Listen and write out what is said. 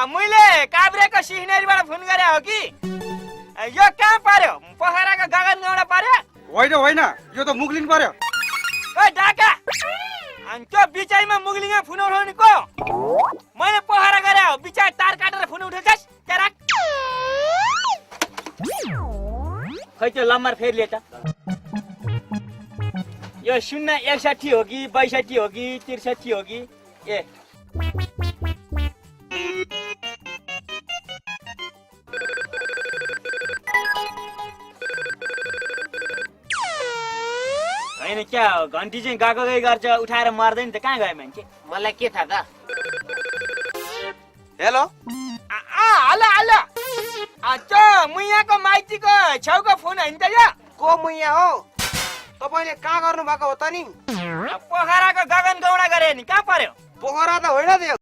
मैले काभ्रेको सिहनेरीबाट फोन गरे हो कि यो कहाँ पर्यो पोखराको गगनगाउँडा पर्यो होइन होइन यो त मुगलिन पर्यो ओइ डाका अनि त्यो बिचाइमा मुगलिङमा फोन उठाउने को मैले पोखरा गरे हो बिचाइ तार काटेर फोन उठाउँछस् तेरा खै त्यो लम्बर फेरि ले त यो 061 हो कि 62 हो कि 63 हो कि ए हैन क्या हो घन्टी चाहिँ गएकै गर्छ उठाएर मार्दैन त कहाँ गयो मान्छे मलाई के थाहा त हेलो हेलो हेलो त्यो मुयाको माइतीको छेउको फोन हैन त यो को मुया हो तपाईले कहाँ गर्नु भएको हो त नि पोखराको गगनगाउँडा गरे नि कहाँ पर्यो पोखरा त होइन त्यो